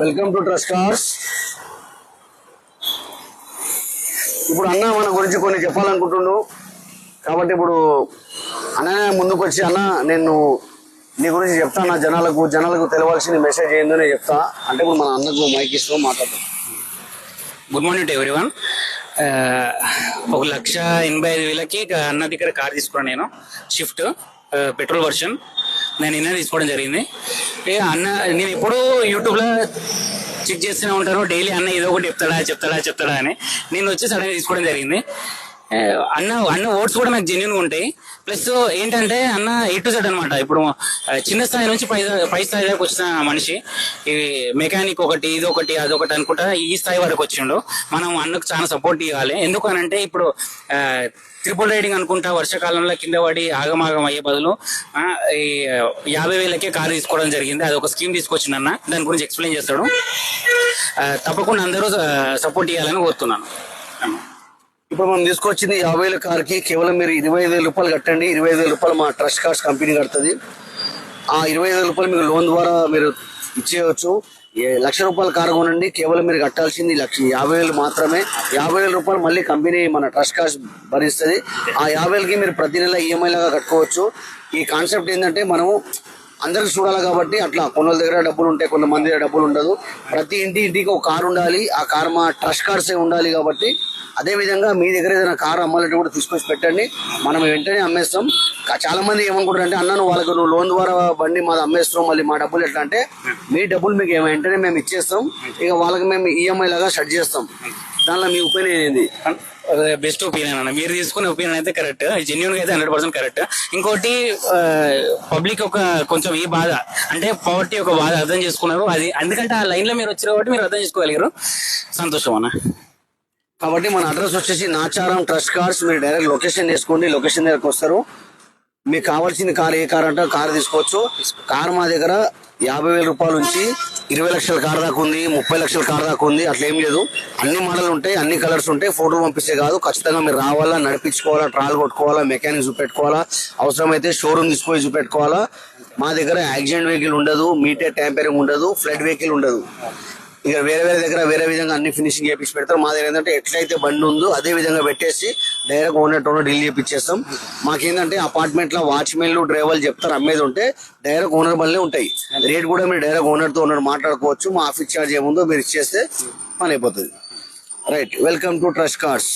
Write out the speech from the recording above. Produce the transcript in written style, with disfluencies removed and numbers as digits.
Welcome to trust cars. ఇప్పుడు అన్న మన గురించి కొన్ని చెప్పాలనుకుంటుండు కాబట్టి ఇప్పుడు అన్ననే ముందుకు వచ్చి అన్న నేను నీ గురించి చెప్తా, నా జనాలకు తెలవాల్సిన మెసేజ్ ఏందో నేను చెప్తా అంటే ఇప్పుడు మన అన్నకు మైక్ ఇస్తాం మాట్లాడతాం. Good morning to everyone. 1,85,000కి అన్న దగ్గర కార్ తీసుకున్నాను నేను, స్విఫ్ట్ పెట్రోల్ వర్షన్. నేను నిన్న తీసుకోవడం జరిగింది. అన్న నేను ఎప్పుడూ యూట్యూబ్లో చెక్ చేస్తూనే ఉంటాను, డైలీ అన్న ఏదో ఒకటి చెప్తాడా అని నేను వచ్చి సడన్గా తీసుకోవడం జరిగింది. అన్న ఓట్స్ కూడా నాకు జెన్యున్గా ఉంటాయి. ప్లస్ ఏంటంటే అన్న A to Z అనమాట. ఇప్పుడు చిన్న స్థాయి నుంచి పై స్థాయి దాకా వచ్చిన మనిషి. ఈ మెకానిక్ ఒకటి ఇదొకటి అదొకటి అనుకుంటా ఈ స్థాయి వరకు వచ్చిండు. మనం అన్నకు చాలా సపోర్ట్ ఇవ్వాలి. ఎందుకు అని అంటే ఇప్పుడు ట్రిపుల్ రైడింగ్ అనుకుంటా వర్షాకాలంలో కింద పడి ఆగమాగం అయ్యే బదులు ఈ 50,000కే కారు తీసుకోవడం జరిగింది. అది ఒక స్కీమ్ తీసుకొచ్చింది అన్న, దాని గురించి ఎక్స్ప్లెయిన్ చేస్తాడు. తప్పకుండా అందరూ సపోర్ట్ ఇవ్వాలని కోరుతున్నాను. ఇప్పుడు మనం తీసుకొచ్చింది 50,000 కార్కి కేవలం మీరు 25,000 రూపాయలు కట్టండి. 25,000 రూపాయలు మా ట్రస్ట్ కార్స్ కంపెనీ కడుతుంది. ఆ 25,000 రూపాయలు మీకు లోన్ ద్వారా మీరు ఇచ్చేయవచ్చు. 1,00,000 రూపాయల కారు కొనండి, కేవలం మీరు కట్టాల్సింది 50,000 మాత్రమే. 50,000 రూపాయలు మళ్ళీ కంపెనీ మన ట్రస్ట్ కార్స్ భరిస్తుంది. ఆ 50,000కి మీరు ప్రతి నెల ఈఎంఐ లాగా కట్టుకోవచ్చు. ఈ కాన్సెప్ట్ ఏంటంటే మనము అందరికి చూడాలి కాబట్టి అట్లా కొన్ని దగ్గర డబ్బులు ఉంటాయి, కొంతమంది దగ్గర డబ్బులు ఉండదు. ప్రతి ఇంటికి ఒక కారు ఉండాలి. ఆ కారు మా ట్రస్ట్ కార్సే ఉండాలి కాబట్టి అదే విధంగా మీ దగ్గర ఏదైనా కారు అమ్మాలంటే కూడా తీసుకొచ్చి పెట్టండి, మనం వెంటనే అమ్మేస్తాం. చాలా మంది ఏమనుకుంటారు అంటే అన్న నువ్వు లోన్ ద్వారా బండి మాది అమ్మేస్తాం, మళ్ళీ మా డబ్బులు ఎట్లా అంటే మీ డబ్బులు మీకు వెంటనే మేము ఇచ్చేస్తాం. ఇక వాళ్ళకి మేము ఈఎంఐ లాగా సెట్ చేస్తాం. దానిలో మీ ఒపీనియన్ ఏంది? బెస్ట్ ఒపీనియన్ అన్న, మీరు తీసుకునే ఒపీనియన్ అయితే కరెక్ట్, జెన్యున్ గా అయితే 100% కరెక్ట్. ఇంకోటి పబ్లిక్ ఒక కొంచెం ఈ బాధ అంటే పవర్టీ ఒక బాధ అర్థం చేసుకున్నారు. అది ఎందుకంటే ఆ లైన్ లో మీరు వచ్చారు కాబట్టి మీరు అర్థం చేసుకోగలిగారు. సంతోషం అన్న. కాబట్టి మన అడ్రస్ వచ్చేసి నాచారం ట్రస్ట్ కార్స్. మీరు డైరెక్ట్ లొకేషన్ వేసుకోండి, లొకేషన్ దగ్గరకు వస్తారు. మీకు కావాల్సిన కార్ ఏ కార్ అంటే కార్ తీసుకోవచ్చు. కార్ మా దగ్గర 50,000 రూపాయల నుంచి 20 లక్షల కార్ దాకా ఉంది, 30 లక్షల కార్ దాకా ఉంది. అట్లా ఏం లేదు, అన్ని మోడల్ ఉంటాయి, అన్ని కలర్స్ ఉంటాయి. ఫోటోలు పంపిస్తే కాదు, ఖచ్చితంగా మీరు రావాలా, నడిపించుకోవాలా, ట్రాల్ కొట్టుకోవాలా, మెకానిక్ చూపెట్టుకోవాలా, అవసరమైతే షోరూమ్ తీసుకొని చూపెట్టుకోవాలా. మా దగ్గర యాక్సిడెంట్ వెహికల్ ఉండదు, మీటర్ ట్యాంపరింగ్ ఉండదు, ఫ్లడ్ వెహికల్ ఉండదు. ఇక వేరే దగ్గర వేరే విధంగా అన్ని ఫినిషింగ్ చేపించి పెడతారు. మా దగ్గర ఏంటంటే ఎట్లయితే బండి ఉందో అదే విధంగా పెట్టేసి డైరెక్ట్ ఓనర్ డీల్ చేపించేస్తాం. మాకేంటంటే అపార్ట్మెంట్ లో వాచ్మెన్లు డ్రైవర్లు చెప్తారు, అమ్మేది ఉంటే డైరెక్ట్ ఓనర్ బండ్లే ఉంటాయి. రేట్ కూడా మీరు డైరెక్ట్ ఓనర్ మాట్లాడుకోవచ్చు. మా ఆఫీస్ ఛార్జ్ ఏముందో మీరు ఇచ్చేస్తే పని అయిపోతుంది. Right, welcome to trust cars.